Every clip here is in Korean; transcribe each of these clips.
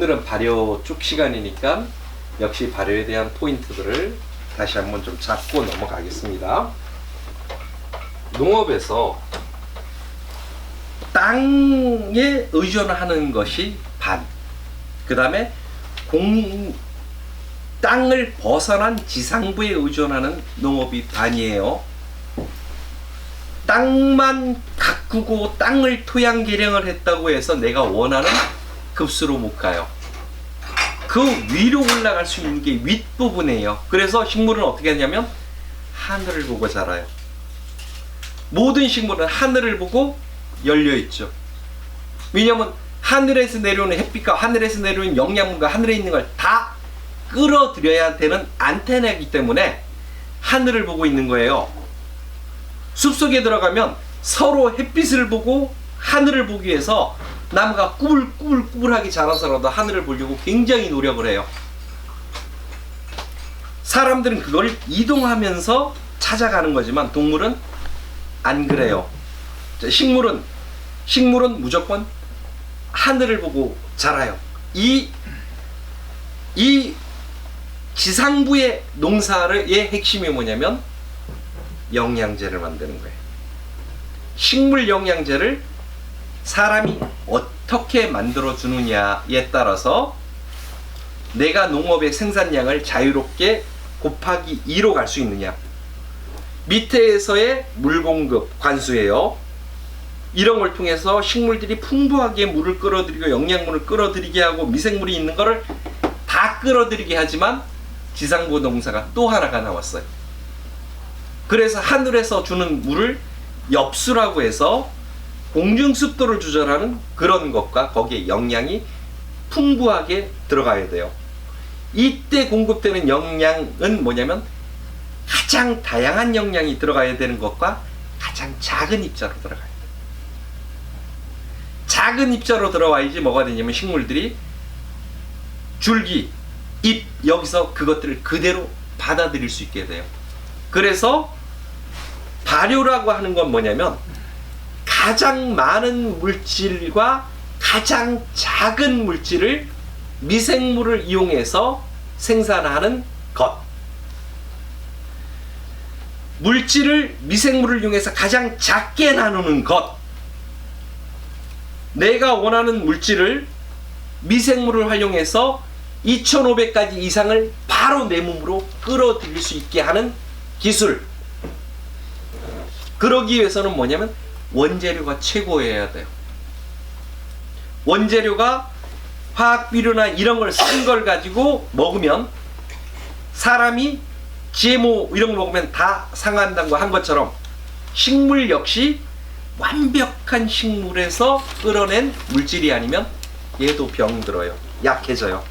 오늘은 발효 쭉 시간이니까 역시 발효에 대한 포인트들을 다시 한번 좀 잡고 넘어가겠습니다. 농업에서 땅에 의존하는 것이 반, 그 다음에 땅을 벗어난 지상부에 의존하는 농업이 반이에요. 땅만 가꾸고 땅을 토양 개량을 했다고 해서 내가 원하는 급수로 못 가요. 그 위로 올라갈 수 있는 게 윗부분이에요. 그래서 식물은 어떻게 하냐면 하늘을 보고 자라요. 모든 식물은 하늘을 보고 열려있죠. 왜냐하면 하늘에서 내려오는 햇빛과 하늘에서 내려오는 영양분과 하늘에 있는 걸 다 끌어들여야 되는 안테나이기 때문에 하늘을 보고 있는 거예요. 숲속에 들어가면 서로 햇빛을 보고 하늘을 보기 위해서 나무가 꾸불꾸불하게 자라서라도 하늘을 보려고 굉장히 노력을 해요. 사람들은 그걸 이동하면서 찾아가는 거지만 동물은 안 그래요. 식물은 무조건 하늘을 보고 자라요. 이 지상부의 농사의 핵심이 뭐냐면 영양제를 만드는 거예요. 식물 영양제를 사람이 어떻게 만들어 주느냐에 따라서 내가 농업의 생산량을 자유롭게 곱하기 2로 갈 수 있느냐. 밑에서의 물 공급 관수예요. 이런 걸 통해서 식물들이 풍부하게 물을 끌어들이고 영양분을 끌어들이게 하고 미생물이 있는 거를 다 끌어들이게 하지만 지상부 농사가 또 하나가 나왔어요. 그래서 하늘에서 주는 물을 엽수라고 해서 공중 습도를 조절하는 그런 것과 거기에 영양이 풍부하게 들어가야 돼요. 이때 공급되는 영양은 뭐냐면 가장 다양한 영양이 들어가야 되는 것과 가장 작은 입자로 들어가야 돼요. 작은 입자로 들어와야지 뭐가 되냐면 식물들이 줄기, 잎, 여기서 그것들을 그대로 받아들일 수 있게 돼요. 그래서 발효라고 하는 건 뭐냐면 가장 많은 물질과 가장 작은 물질을 미생물을 이용해서 생산하는 것. 물질을 미생물을 이용해서 가장 작게 나누는 것. 내가 원하는 물질을 미생물을 활용해서 2500가지 이상을 바로 내 몸으로 끌어들일 수 있게 하는 기술. 그러기 위해서는 뭐냐면 원재료가 최고여야 돼요. 원재료가 화학비료나 이런 걸 쓴 걸 가지고 먹으면 사람이 GMO 이런 거 먹으면 다 상한다고 한 것처럼 식물 역시 완벽한 식물에서 끌어낸 물질이 아니면 얘도 병들어요. 약해져요.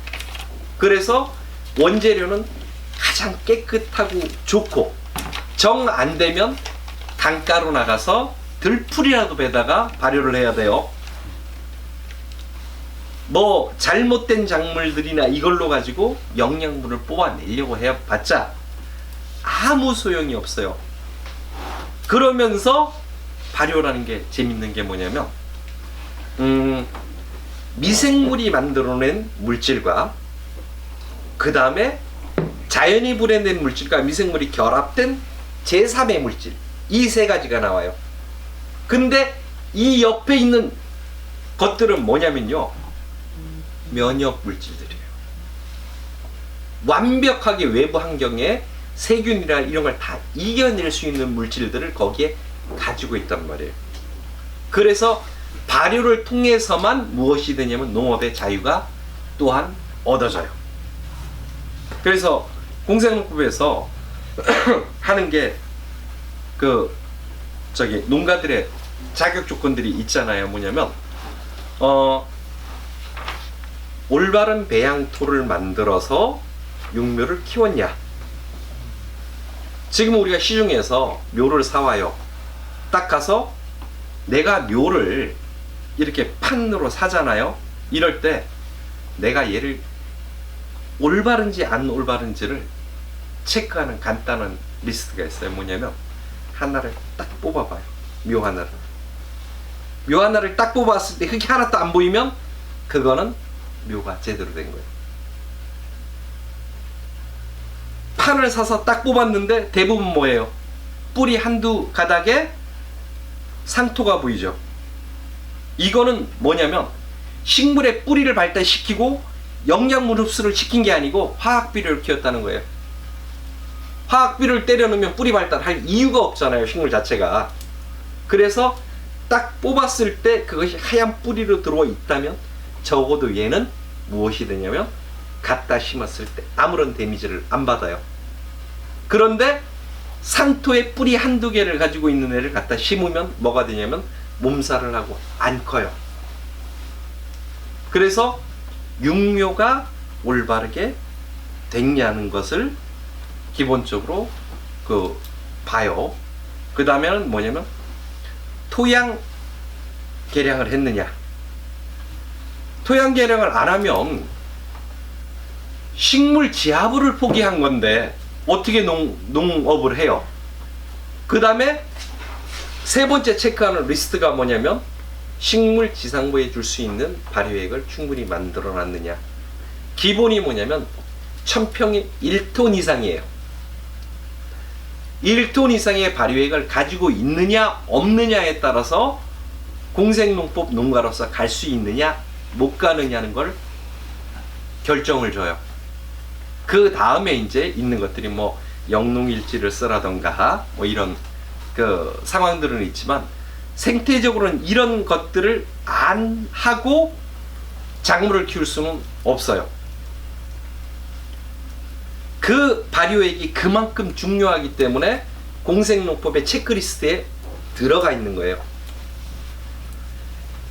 그래서 원재료는 가장 깨끗하고 좋고 정 안 되면 강가로 나가서 들풀이라도 베다가 발효를 해야 돼요. 뭐 잘못된 작물들이나 이걸로 가지고 영양분을 뽑아내려고 해봤자 아무 소용이 없어요. 그러면서 발효라는 게 재밌는 게 뭐냐면 미생물이 만들어낸 물질과 그 다음에 자연이 불어낸 물질과 미생물이 결합된 제3의 물질, 이 세 가지가 나와요. 근데 이 옆에 있는 것들은 뭐냐면요, 면역 물질들이에요. 완벽하게 외부 환경에 세균이나 이런 걸 다 이겨낼 수 있는 물질들을 거기에 가지고 있단 말이에요. 그래서 발효를 통해서만 무엇이 되냐면 농업의 자유가 또한 얻어져요. 그래서 공생농법에서 하는 게 농가들의 자격 조건들이 있잖아요. 뭐냐면 올바른 배양토를 만들어서 육묘를 키웠냐. 지금 우리가 시중에서 묘를 사와요. 딱 가서 내가 묘를 이렇게 판으로 사잖아요. 이럴 때 내가 얘를 올바른지 안 올바른지를 체크하는 간단한 리스트가 있어요. 뭐냐면 하나를 딱 뽑아봐요. 묘 하나를 딱 뽑았을 때 흙이 하나도 안 보이면 그거는 묘가 제대로 된 거예요. 판을 사서 딱 뽑았는데 대부분 뭐예요? 뿌리 한두 가닥에 상토가 보이죠. 이거는 뭐냐면 식물의 뿌리를 발달시키고 영양분 흡수를 시킨 게 아니고 화학비료를 키웠다는 거예요. 화학비료를 때려 넣으면 뿌리 발달할 이유가 없잖아요, 식물 자체가. 그래서 딱 뽑았을 때 그것이 하얀 뿌리로 들어와 있다면 적어도 얘는 무엇이 되냐면 갖다 심었을 때 아무런 데미지를 안 받아요. 그런데 상토의 뿌리 한두 개를 가지고 있는 애를 갖다 심으면 뭐가 되냐면 몸살을 하고 안 커요. 그래서 육묘가 올바르게 됐냐는 것을 기본적으로 봐요. 그 다음에는 뭐냐면 토양 개량을 했느냐. 토양 개량을 안 하면 식물 지하부를 포기한 건데 어떻게 농업을 해요? 그 다음에 세 번째 체크하는 리스트가 뭐냐면 식물 지상부에 줄 수 있는 발효액을 충분히 만들어 놨느냐. 기본이 뭐냐면 1000평이 1톤 이상이에요. 1톤 이상의 발효액을 가지고 있느냐 없느냐에 따라서 공생농법 농가로서 갈 수 있느냐 못 가느냐는 걸 결정을 줘요. 그 다음에 이제 있는 것들이 뭐 영농일지를 쓰라던가 뭐 이런 그 상황들은 있지만 생태적으로는 이런 것들을 안 하고 작물을 키울 수는 없어요. 그 발효액이 그만큼 중요하기 때문에 공생농법의 체크리스트에 들어가 있는 거예요.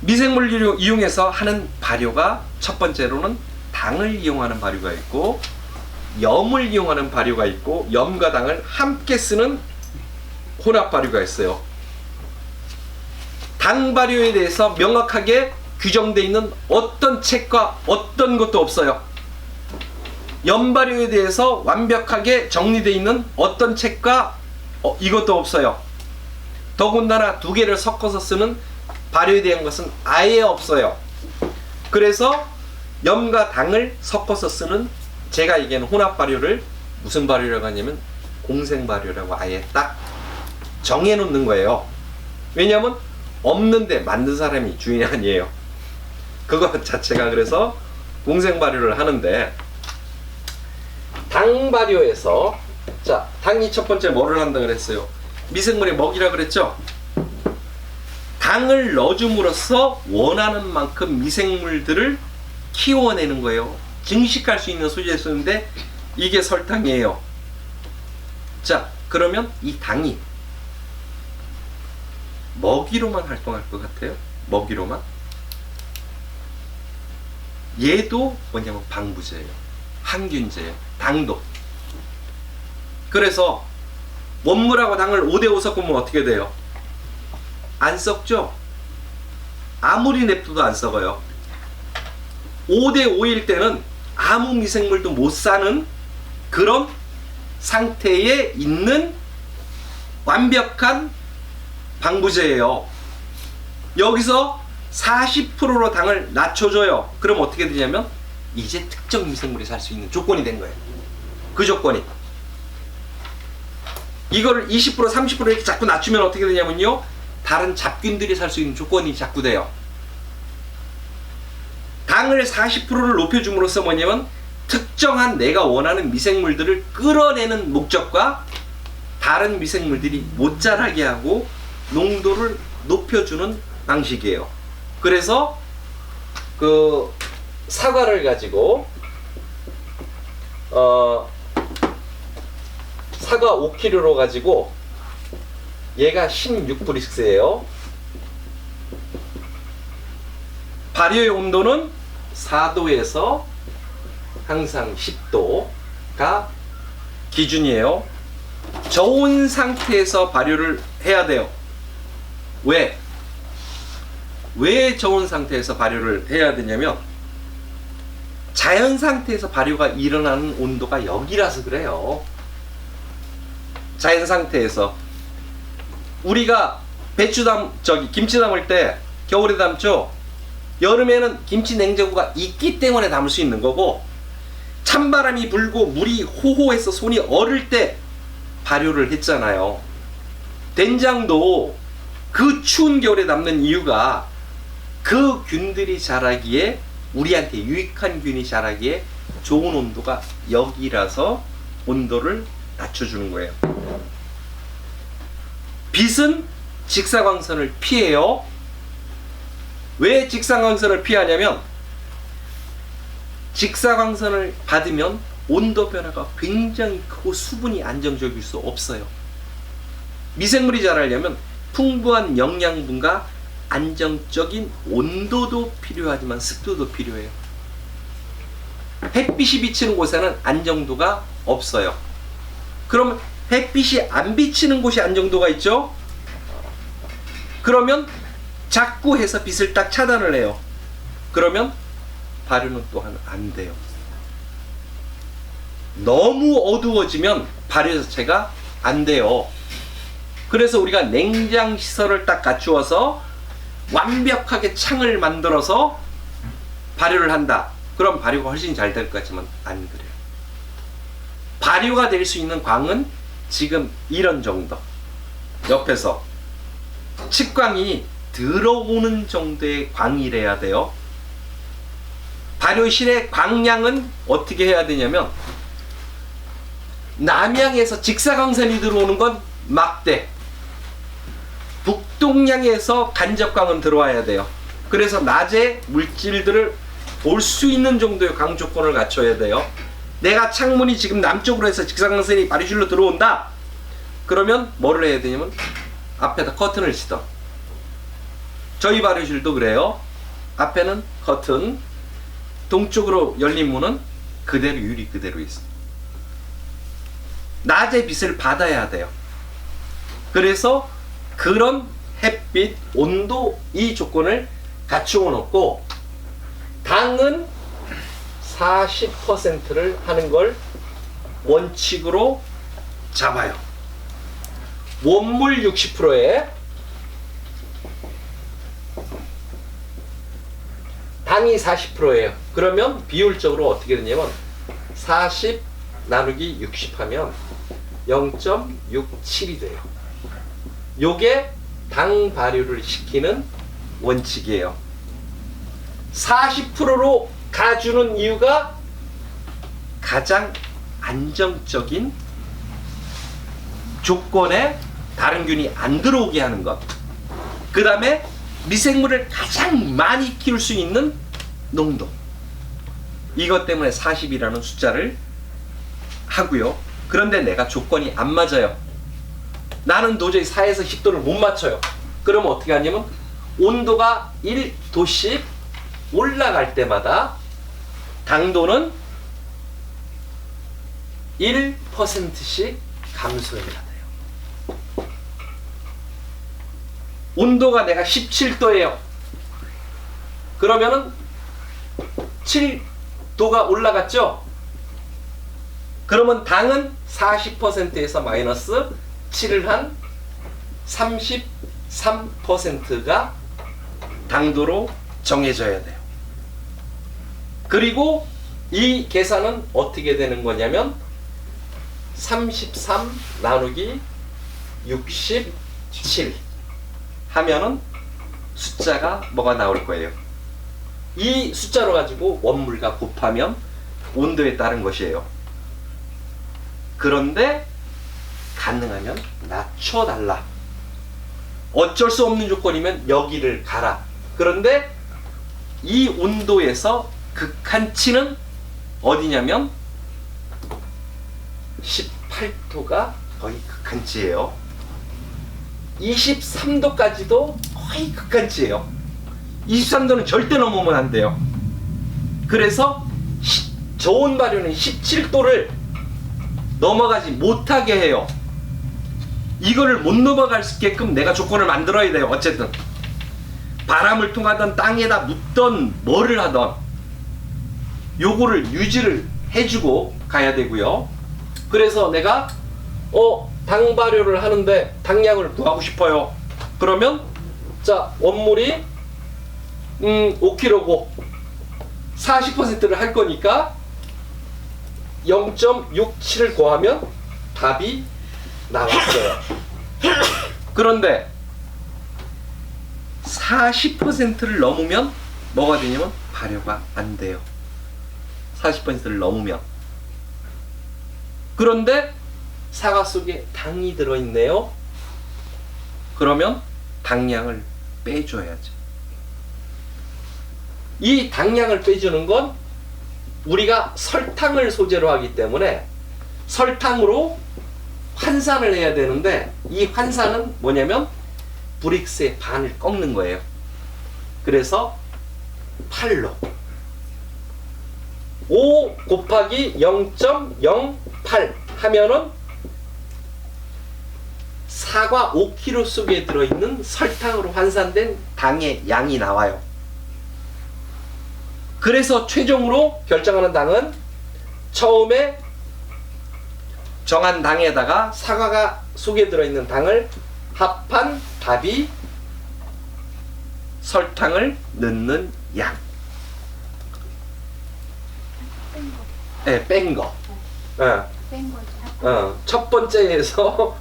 미생물을 이용해서 하는 발효가 첫 번째로는 당을 이용하는 발효가 있고 염을 이용하는 발효가 있고 염과 당을 함께 쓰는 혼합 발효가 있어요. 당 발효에 대해서 명확하게 규정되어 있는 어떤 책과 어떤 것도 없어요. 염 발효에 대해서 완벽하게 정리되어 있는 어떤 책과 이것도 없어요. 더군다나 두 개를 섞어서 쓰는 발효에 대한 것은 아예 없어요. 그래서 염과 당을 섞어서 쓰는 제가 얘기하는 혼합 발효를 무슨 발효라고 하냐면 공생 발효라고 아예 딱 정해놓는 거예요. 왜냐하면 없는데 만든 사람이 주인이 아니에요. 그거 자체가. 그래서 공생 발효를 하는데 당 발효에서 자 당이 첫 번째 뭐를 한다 그랬어요? 미생물의 먹이라 그랬죠? 당을 넣어줌으로써 원하는 만큼 미생물들을 키워내는 거예요. 증식할 수 있는 소재를 쓰는데 이게 설탕이에요. 자 그러면 이 당이 먹이로만 활동할 것 같아요? 먹이로만? 얘도 뭐냐면 방부제예요. 항균제예요. 당도. 그래서 원물하고 당을 5대5 섞으면 어떻게 돼요? 안 썩죠? 아무리 냅둬도 안 썩어요. 5대5일 때는 아무 미생물도 못 사는 그런 상태에 있는 완벽한 방부제예요. 여기서 40%로 당을 낮춰줘요. 그럼 어떻게 되냐면 이제 특정 미생물이 살 수 있는 조건이 된 거예요. 그 조건이. 이거를 20% 30% 이렇게 자꾸 낮추면 어떻게 되냐면요, 다른 잡균들이 살 수 있는 조건이 자꾸 돼요. 당을 40%를 높여줌으로써 뭐냐면 특정한 내가 원하는 미생물들을 끌어내는 목적과 다른 미생물들이 못 자라게 하고 농도를 높여주는 방식이에요. 그래서 그 사과를 가지고 사과 5kg로 가지고 얘가 16브릭스예요. 발효의 온도는 4도에서 항상 10도가 기준이에요. 저온 상태에서 발효를 해야 돼요. 왜 저온 상태에서 발효를 해야 되냐면 자연 상태에서 발효가 일어나는 온도가 여기라서 그래요. 자연 상태에서 우리가 김치 담을 때 겨울에 담죠. 여름에는 김치 냉장고가 있기 때문에 담을 수 있는 거고, 찬바람이 불고 물이 호호해서 손이 얼을 때 발효를 했잖아요. 된장도 그 추운 겨울에 담는 이유가 그 균들이 자라기에, 우리한테 유익한 균이 자라기에 좋은 온도가 여기라서 온도를 낮춰주는 거예요. 빛은 직사광선을 피해요. 왜 직사광선을 피하냐면, 직사광선을 받으면 온도 변화가 굉장히 크고 수분이 안정적일 수 없어요. 미생물이 자라려면 풍부한 영양분과 안정적인 온도도 필요하지만 습도도 필요해요. 햇빛이 비치는 곳에는 안정도가 없어요. 그러면 햇빛이 안 비치는 곳이 안정도가 있죠? 그러면 자꾸 해서 빛을 딱 차단을 해요. 그러면 발효는 또한 안 돼요. 너무 어두워지면 발효 자체가 안 돼요. 그래서 우리가 냉장 시설을 딱 갖추어서 완벽하게 창을 만들어서 발효를 한다. 그럼 발효가 훨씬 잘 될 것 같지만 안 그래요. 발효가 될 수 있는 광은 지금 이런 정도. 옆에서 측광이 들어오는 정도의 광이래야 돼요. 발효실의 광량은 어떻게 해야 되냐면, 남향에서 직사광선이 들어오는 건 막대, 북동향에서 간접광은 들어와야 돼요. 그래서 낮에 물질들을 볼 수 있는 정도의 광 조건을 갖춰야 돼요. 내가 창문이 지금 남쪽으로 해서 직사광선이 발효실로 들어온다. 그러면 뭐를 해야 되냐면 앞에다 커튼을 치던, 저희 발효실도 그래요. 앞에는 커튼, 동쪽으로 열린 문은 그대로 유리 그대로 있어요. 낮에 빛을 받아야 돼요. 그래서 그런 햇빛, 온도, 이 조건을 갖추어 놓고, 당은 40%를 하는 걸 원칙으로 잡아요. 원물 60%에 당이 40%예요. 그러면 비율적으로 어떻게 되냐면 40 나누기 60 하면 0.67이 돼요. 요게 당 발효를 시키는 원칙이에요. 40%로 가주는 이유가 가장 안정적인 조건에 다른 균이 안 들어오게 하는 것. 그 다음에 미생물을 가장 많이 키울 수 있는 농도. 이것 때문에 40이라는 숫자를 하고요. 그런데 내가 조건이 안 맞아요. 나는 도저히 4에서 10도를 못 맞춰요. 그러면 어떻게 하냐면 온도가 1도씩 올라갈 때마다 당도는 1%씩 감소해야 돼요. 온도가 내가 17도예요. 그러면은 7도가 올라갔죠? 그러면 당은 40%에서 마이너스 7을 한 33%가 당도로 정해져야 돼요. 그리고 이 계산은 어떻게 되는 거냐면 33 나누기 67 하면은 숫자가 뭐가 나올 거예요. 이 숫자로 가지고 원물과 곱하면 온도에 따른 것이에요. 그런데 가능하면 낮춰달라. 어쩔 수 없는 조건이면 여기를 가라. 그런데 이 온도에서 극한치는 어디냐면 18도가 거의 극한치예요. 23도까지도 거의 극한치예요. 23도는 절대 넘으면 안 돼요. 그래서 저온 발효는 17도를 넘어가지 못하게 해요. 이거를 못 넘어갈 수 있게끔 내가 조건을 만들어야 돼요. 어쨌든 바람을 통하던 땅에다 묻던 뭐를 하던 요거를 유지를 해주고 가야 되고요. 그래서 내가 당 발효를 하는데 당량을 구하고 싶어요. 그러면 자, 원물이 5kg고 40%를 할 거니까 0.67을 더하면 답이 나왔어요. 그런데 40%를 넘으면 뭐가 되냐면 발효가 안 돼요. 40%를 넘으면. 그런데 사과 속에 당이 들어있네요. 그러면 당량을 빼줘야죠. 이 당량을 빼주는 건 우리가 설탕을 소재로 하기 때문에 설탕으로 환산을 해야 되는데, 이 환산은 뭐냐면 브릭스의 반을 꺾는 거예요. 그래서 8로 5 곱하기 0.08 하면은 사과 5kg 속에 들어있는 설탕으로 환산된 당의 양이 나와요. 그래서 최종으로 결정하는 당은 처음에 정한 당에다가 사과가 속에 들어있는 당을 합한 답이 설탕을 넣는 양. 네, 뺀 거. 뺀 거죠. 첫 번째에서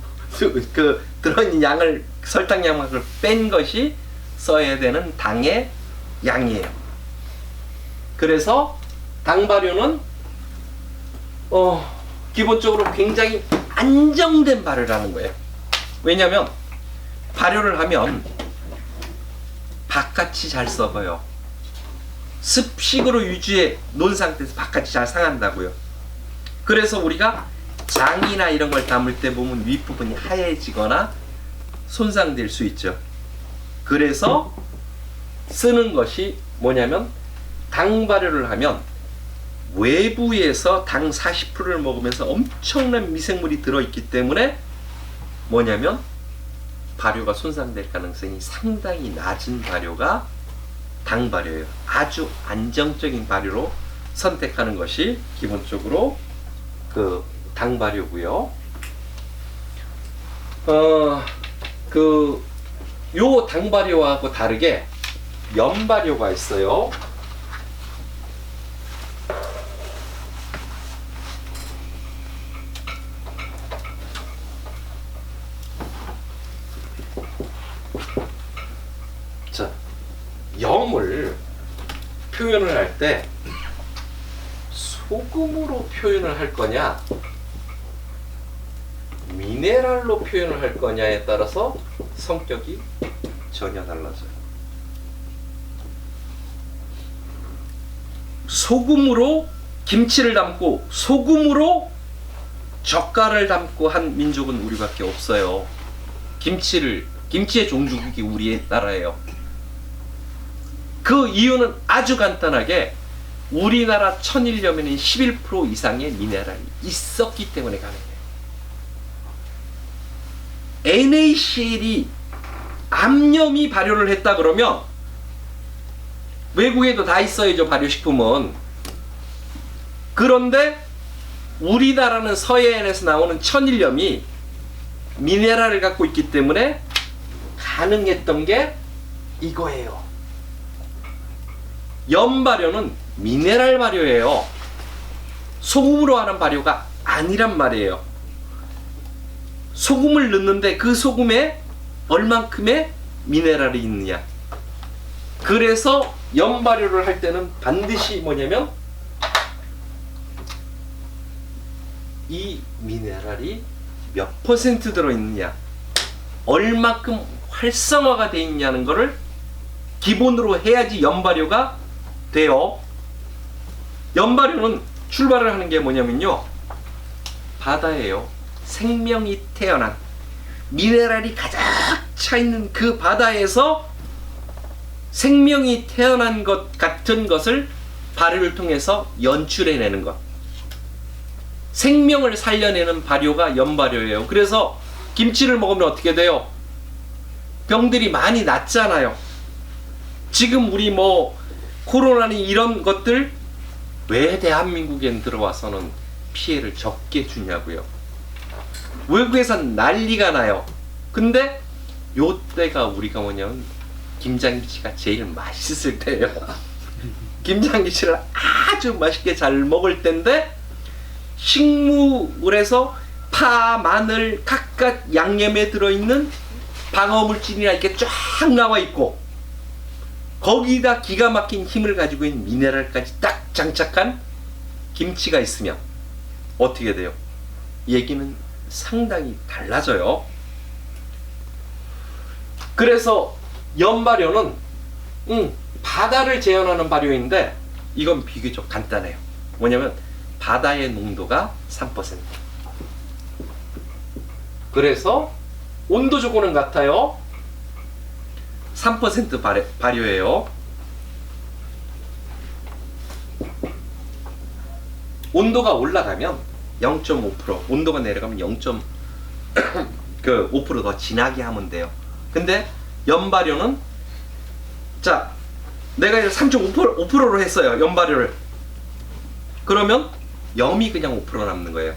그 들어있는 양을, 설탕 양을 뺀 것이 써야 되는 당의 양이에요. 그래서 당 발효는 기본적으로 굉장히 안정된 발효를 하는 거예요. 왜냐하면 발효를 하면 바깥이 잘 썩어요. 습식으로 유지해 놓은 상태에서 바깥이 잘 상한다고요. 그래서 우리가 장이나 이런 걸 담을 때 보면 윗부분이 하얘지거나 손상될 수 있죠. 그래서 쓰는 것이 뭐냐면, 당 발효를 하면 외부에서 당 40%를 먹으면서 엄청난 미생물이 들어있기 때문에 뭐냐면 발효가 손상될 가능성이 상당히 낮은 발효가 당 발효예요. 아주 안정적인 발효로 선택하는 것이 기본적으로 그 당 발효고요. 요 당 발효하고 다르게 연 발효가 있어요. 자, 염을 표현을 할 때 소금으로 표현을 할 거냐, 미네랄로 표현을 할 거냐에 따라서 성격이 전혀 달라져요. 소금으로 김치를 담고 소금으로 젓갈을 담고 한 민족은 우리밖에 없어요. 김치의 종주국이 우리의 나라예요. 그 이유는 아주 간단하게 우리나라 천일염에는 11% 이상의 미네랄이 있었기 때문에 가능해요. NaCl이 암염이 발효를 했다 그러면 외국에도 다 있어야죠, 발효식품은. 그런데 우리나라는 서해안에서 나오는 천일염이 미네랄을 갖고 있기 때문에 가능했던 게 이거예요. 염 발효는 미네랄 발효예요. 소금으로 하는 발효가 아니란 말이에요. 소금을 넣는데 그 소금에 얼만큼의 미네랄이 있느냐. 그래서 염 발효를 할 때는 반드시 뭐냐면 이 미네랄이 몇 퍼센트 들어있느냐, 얼마큼 활성화가 되어 있냐는 것을 기본으로 해야지 염 발효가 돼요. 염 발효는 출발을 하는 게 뭐냐면요, 바다예요. 생명이 태어난, 미네랄이 가득 차 있는 그 바다에서 생명이 태어난 것 같은 것을 발효를 통해서 연출해내는 것, 생명을 살려내는 발효가 염발효예요. 그래서 김치를 먹으면 어떻게 돼요? 병들이 많이 낫잖아요. 지금 우리 뭐 코로나니 이런 것들 왜 대한민국엔 들어와서는 피해를 적게 주냐고요. 외국에선 난리가 나요. 근데 요때가 우리가 뭐냐면 김장김치가 제일 맛있을 때예요. 김장김치를 아주 맛있게 잘 먹을 때인데 식물에서 파, 마늘, 각각 양념에 들어있는 방어물질이나 이렇게 쫙 나와 있고 거기다 기가 막힌 힘을 가지고 있는 미네랄까지 딱 장착한 김치가 있으면 어떻게 돼요? 얘기는 상당히 달라져요. 그래서 연발효는 바다를 재현하는 발효인데 이건 비교적 간단해요. 뭐냐면 바다의 농도가 3%. 그래서 온도 조건은 같아요. 3% 발효예요. 온도가 올라가면 0.5%, 온도가 내려가면 0.5% 더 진하게 하면 돼요. 근데 연발효는 자, 내가 이제 3.5%로 했어요. 연발효를. 그러면 염이 그냥 5% 남는 거예요.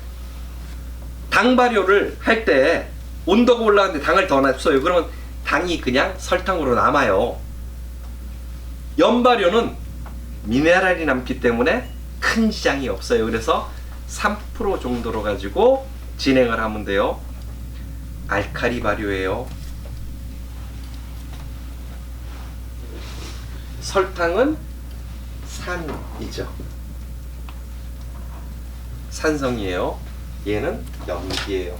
당 발효를 할 때 온도가 올라가는데 당을 더 놨어요. 그러면 당이 그냥 설탕으로 남아요. 연발효는 미네랄이 남기 때문에 큰 지장이 없어요. 그래서 3% 정도로 가지고 진행을 하면 돼요. 알칼리 발효예요. 설탕은 산이죠. 산성이에요. 얘는 염기예요.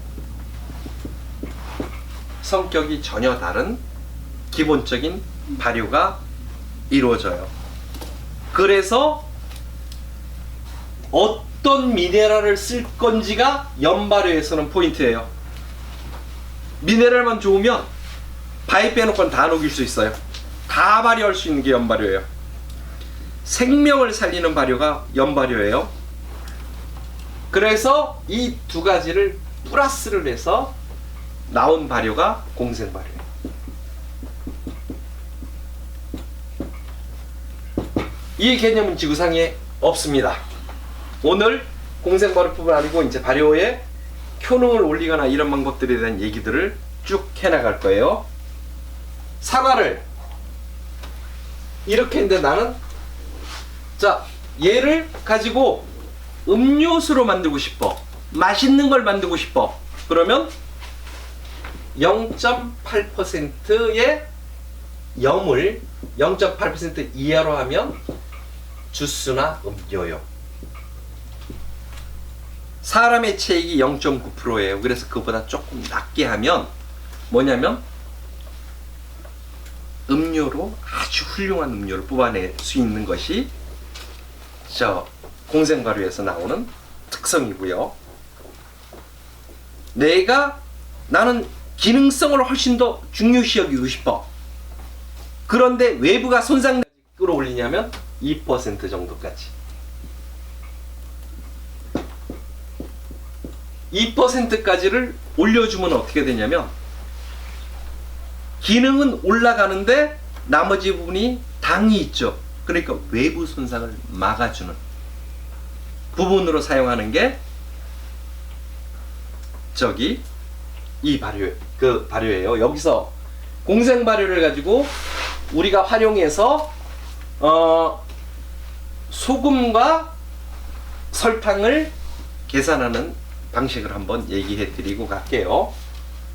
성격이 전혀 다른 기본적인 발효가 이루어져요. 그래서 어떤 미네랄을 쓸 건지가 연발효에서는 포인트예요. 미네랄만 좋으면 바위 빼놓고는 다 녹일 수 있어요. 다 발효할 수 있는 게 연발효예요. 생명을 살리는 발효가 연발효예요. 그래서 이 두 가지를 플러스를 해서 나온 발효가 공생발효예요. 이 개념은 지구상에 없습니다. 오늘 공생발효법은 아니고 이제 발효에 효능을 올리거나 이런 방법들에 대한 얘기들을 쭉 해나갈 거예요. 사과를 이렇게 했는데 나는 자 얘를 가지고 음료수로 만들고 싶어. 맛있는 걸 만들고 싶어. 그러면 0.8%의 염을 0.8% 이하로 하면 주스나 음료요. 사람의 체액이 0.9%예요. 그래서 그보다 조금 낮게 하면 뭐냐면 음료로 아주 훌륭한 음료를 뽑아낼 수 있는 것이 저 공생발효에서 나오는 특성이고요. 나는 기능성을 훨씬 더 중요시 여기고 싶어. 그런데 외부가 손상되지 끌어올리냐면 2% 정도까지. 2%까지를 올려주면 어떻게 되냐면 기능은 올라가는데 나머지 부분이 당이 있죠. 그러니까 외부 손상을 막아주는 부분으로 사용하는 게 이 발효예요. 여기서 공생 발효를 가지고 우리가 활용해서 소금과 설탕을 계산하는 방식을 한번 얘기해 드리고 갈게요.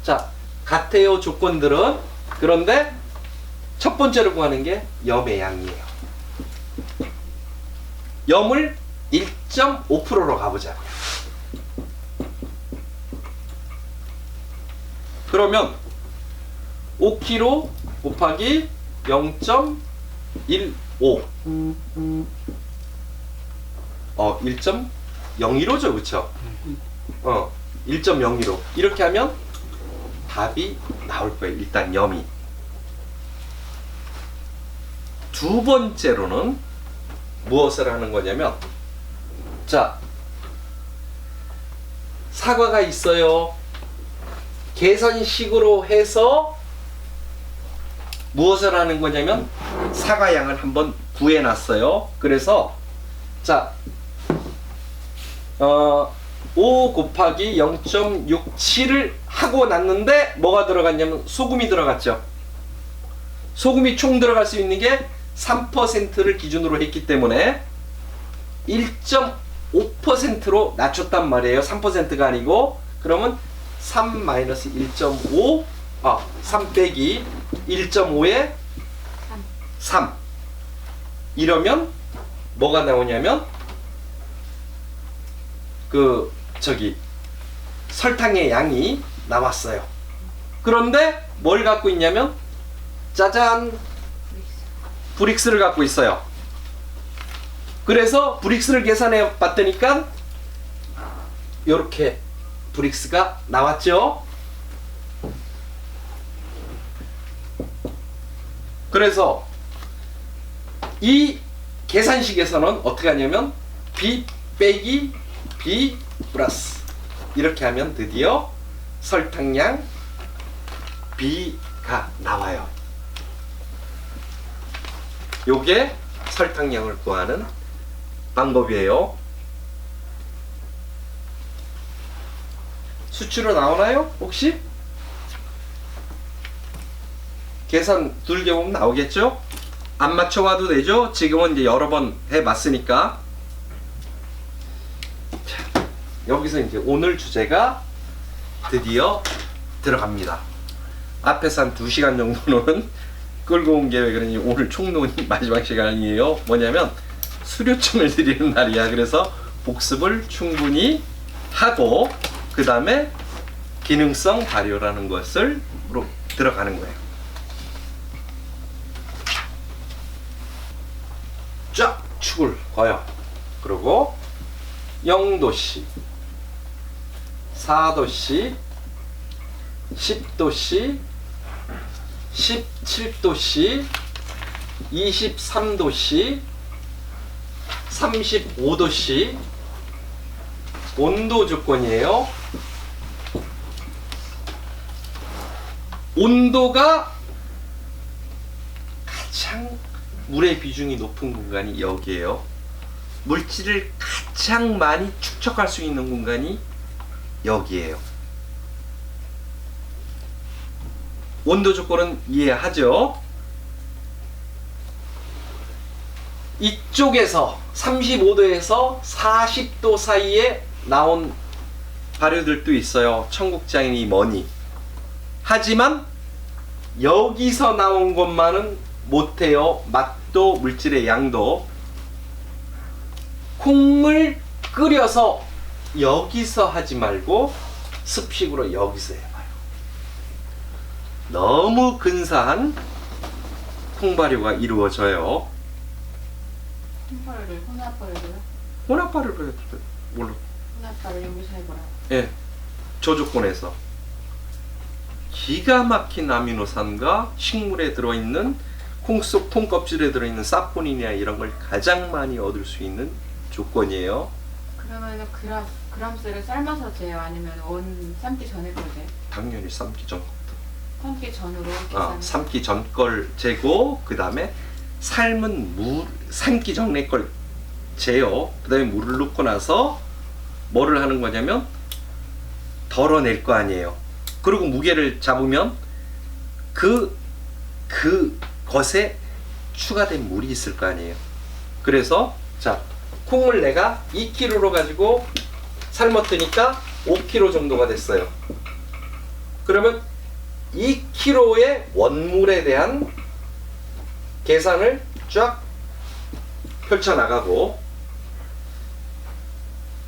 자, 같아요 조건들은. 그런데 첫 번째로 구하는 게 염의 양이에요. 염을 1.5%로 가보자고요. 그러면 5kg 곱하기 0.15 1.015죠, 그쵸? 1.015 이렇게 하면 답이 나올 거예요. 일단 염이. 두 번째로는 무엇을 하는 거냐면, 자, 사과가 있어요. 계산식으로 해서 무엇을 하는 거냐면 사과 양을 한번 구해놨어요. 그래서 자, 5 곱하기 0.67을 하고 났는데 뭐가 들어갔냐면 소금이 들어갔죠. 소금이 총 들어갈 수 있는 게 3%를 기준으로 했기 때문에 1.5%로 낮췄단 말이에요. 3%가 아니고. 그러면 3-1.5 3 빼기 1.5에 3 이러면 뭐가 나오냐면 설탕의 양이 나왔어요. 그런데 뭘 갖고 있냐면 짜잔, 브릭스를 갖고 있어요. 그래서 브릭스를 계산해 봤더니까 이렇게 브릭스가 나왔죠. 그래서 이 계산식에서는 어떻게 하냐면 B 빼기 B 플러스 이렇게 하면 드디어 설탕량 B가 나와요. 요게 설탕량을 구하는 방법이에요. 수치로 나오나요? 혹시? 계산 둘게 보면 나오겠죠? 안 맞춰봐도 되죠? 지금은 이제 여러 번 해봤으니까. 자, 여기서 이제 오늘 주제가 드디어 들어갑니다. 앞에서 한 2시간 정도는 끌고 온 계획은 오늘 총론이 마지막 시간이에요. 뭐냐면 수료증을 드리는 날이야. 그래서 복습을 충분히 하고 그 다음에 기능성 발효라는 것을 들어가는 거예요. 쫙 축을 거요. 그리고 0도씨, 4도씨, 10도씨, 17도씨, 23도씨, 35도씨 온도 조건이에요. 온도가 가장 물의 비중이 높은 공간이 여기에요. 물질을 가장 많이 축적할 수 있는 공간이 여기에요. 온도 조건은 이해하죠? 이쪽에서 35도에서 40도 사이에 나온 발효들도 있어요. 청국장이니 뭐니. 하지만 여기서 나온 것만은 못해요. 맛도 물질의 양도. 콩을 끓여서 여기서 하지 말고 습식으로 여기서 해봐요. 너무 근사한 콩발효가 이루어져요. 콩발효를 혼합발효로요? 혼합발효를 해도 몰라. 혼합발효 여기서 해보라고. 예, 저 조건에서 기가 막힌 아미노산과 식물에 들어있는 콩 속 콩껍질에 들어있는 사포닌이나 이런 걸 가장 많이 얻을 수 있는 조건이에요. 그러면 그람수를 삶아서 재요? 아니면 삶기 전에 걸 재요? 당연히 삶기 전. 삶기 전으로 계산해요? 삶기 전 걸 재고 그 다음에 삶기 전에 걸 재요. 그 다음에 물을 넣고 나서 뭐를 하는 거냐면 덜어낼 거 아니에요. 그리고 무게를 잡으면 그것에 추가된 물이 있을 거 아니에요. 그래서 자, 콩을 내가 2kg로 가지고 삶았더니까 5kg 정도가 됐어요. 그러면 2kg의 원물에 대한 계산을 쫙 펼쳐나가고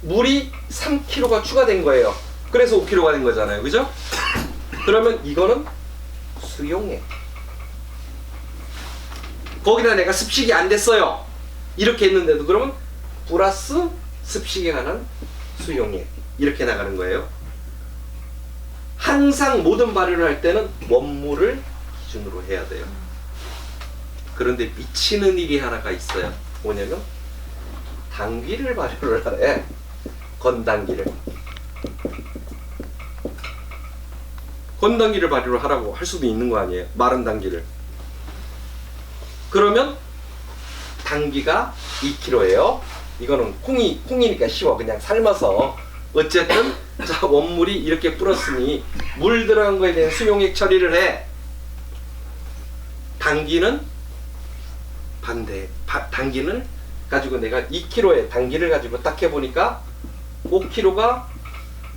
물이 3kg가 추가된 거예요. 그래서 5kg가 된 거잖아요. 그죠? 그러면 이거는 수용액. 거기다 내가 습식이 안 됐어요. 이렇게 했는데도 그러면 플러스 습식에 관한 수용액. 이렇게 나가는 거예요. 항상 모든 발효를 할 때는 원물을 기준으로 해야 돼요. 그런데 미치는 일이 하나가 있어요. 뭐냐면 당귀를 발효를 하래. 건당귀를. 건당귀를 발효를 하라고 할 수도 있는 거 아니에요. 마른 당귀를. 그러면 당귀가 2kg예요. 이거는 콩이니까 쉬워. 그냥 삶아서. 어쨌든 자, 원물이 이렇게 불었으니 물 들어간 거에 대한 수용액 처리를 해. 당기는 반대. 당기는 가지고 내가 2kg의 당기를 가지고 딱 해보니까 5kg가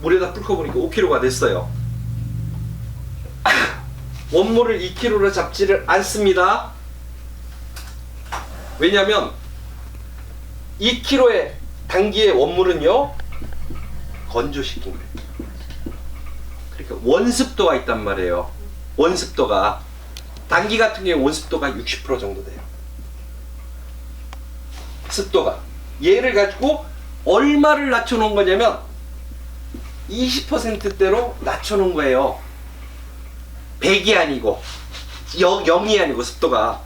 물에다 불어보니까 5kg가 됐어요. 원물을 2kg로 잡지를 않습니다. 왜냐하면 2kg의 당기의 원물은요 건조시킨 거예요. 그러니까 원습도가 있단 말이에요. 원습도가 당기 같은 경우에 원습도가 60% 정도 돼요. 습도가 얘를 가지고 얼마를 낮춰놓은 거냐면 20%대로 낮춰놓은 거예요. 100이 아니고 0이 아니고 습도가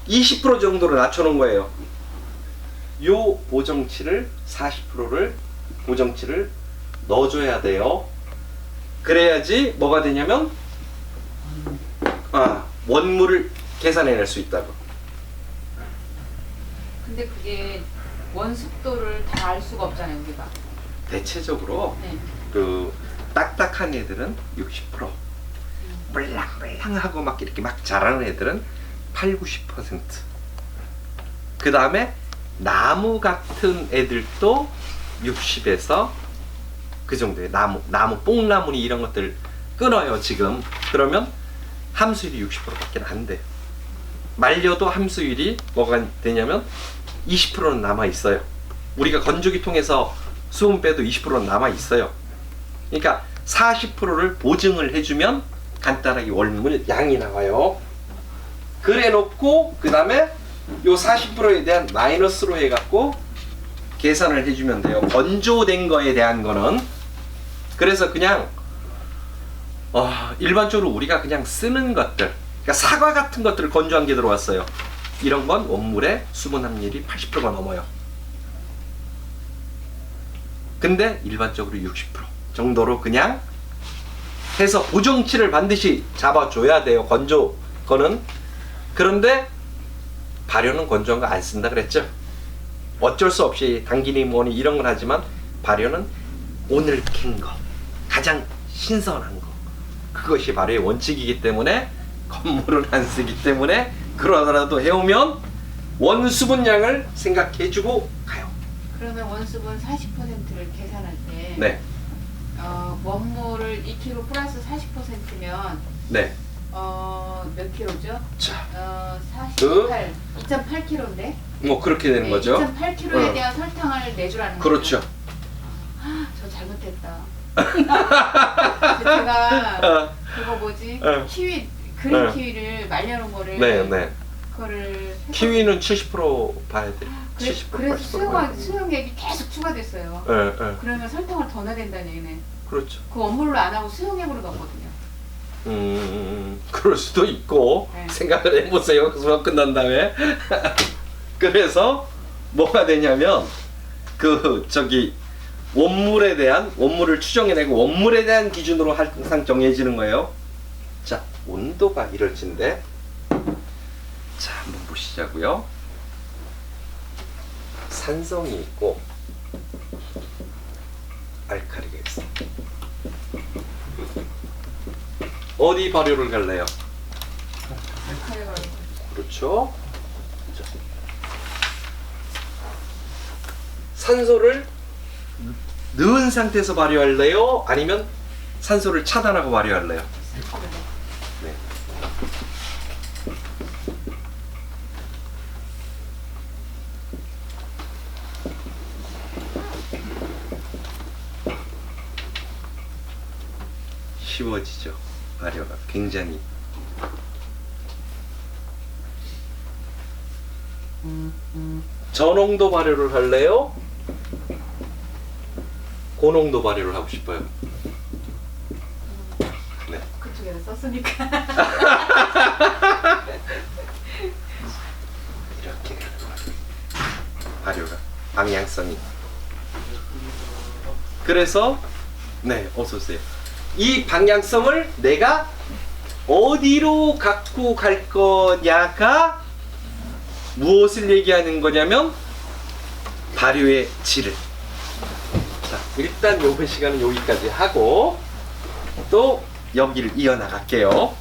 20% 정도로 낮춰놓은 거예요. 요 보정치를 40%를 보정치를 넣어줘야 돼요. 그래야지 뭐가 되냐면 원물을 계산해낼 수 있다고. 근데 그게 원습도를 다 알 수가 없잖아요, 우리가. 대체적으로 네. 그 딱딱한 애들은 60%, 물랑물랑하고 막 이렇게 막 자라는 애들은 80-90%. 그 다음에 나무 같은 애들도 60에서 그 정도예요. 나무, 뽕나무니 이런 것들 끊어요 지금. 그러면 함수율이 60%밖에 안 돼요. 말려도 함수율이 뭐가 되냐면 20%는 남아 있어요. 우리가 건조기 통해서 수분 빼도 20%는 남아 있어요. 그러니까 40%를 보증을 해주면 간단하게 원물 양이 나와요. 그래 놓고 그 다음에 요 40%에 대한 마이너스로 해갖고 계산을 해주면 돼요. 건조된 거에 대한 거는. 그래서 그냥 일반적으로 우리가 그냥 쓰는 것들, 그러니까 사과 같은 것들을 건조한 게 들어왔어요. 이런 건 원물의 수분 함유율이 80%가 넘어요. 근데 일반적으로 60% 정도로 그냥 해서 보정치를 반드시 잡아줘야 돼요. 건조 거는. 그런데 발효는 건조한 거 안 쓴다 그랬죠. 어쩔 수 없이 당기니 뭐니 이런 걸 하지만 발효는 오늘 캔 거, 가장 신선한 거, 그것이 발효의 원칙이기 때문에 건물은 안 쓰기 때문에 그러더라도 해오면 원수분량을 생각해주고 가요. 그러면 원습은 40%를 계산할 때 네. 원물을 2kg 플러스 40%면 네. 몇 킬로죠? 자, 48, 2.8kg인데? 뭐 그렇게 되는 거죠. 2.8kg에 대한 설탕을 내주라는 거죠. 그렇죠. 저 잘못했다. 제가 그거 뭐지? 키위, 그린 키위를 말려놓은 거를 네. 그거를 키위는 70% 봐야 돼. 70%. 그래서 수용액이 계속 추가됐어요. 네. 그러면 설탕을 더 넣어야 된다는 얘기네. 그렇죠. 그 원물로 안 하고 수용액으로 넣었거든요. 그럴 수도 있고. 네. 생각을 해보세요. 수업 끝난 다음에. 그래서 뭐가 되냐면 원물을 추정해내고 원물에 대한 기준으로 항상 정해지는 거예요. 자, 온도가 이럴진데, 자, 한번 보시자고요. 산성이 있고 알칼리가 있어. 어디 발효를 갈래요? 그렇죠. 자, 산소를 넣은 상태에서 발효할래요? 아니면 산소를 차단하고 발효할래요? 네. 쉬워지죠. 발효가 굉장히. 저농도 발효를 할래요? 고농도 발효를 하고 싶어요. 네. 그쪽에다 썼으니까. 이렇게 가는 거예요. 발효가 방향성이. 그래서 네, 어서 오세요. 이 방향성을 내가 어디로 갖고 갈 거냐가 무엇을 얘기하는 거냐면 발효의 질을. 자, 일단 요번 시간은 여기까지 하고 또 여기를 이어나갈게요.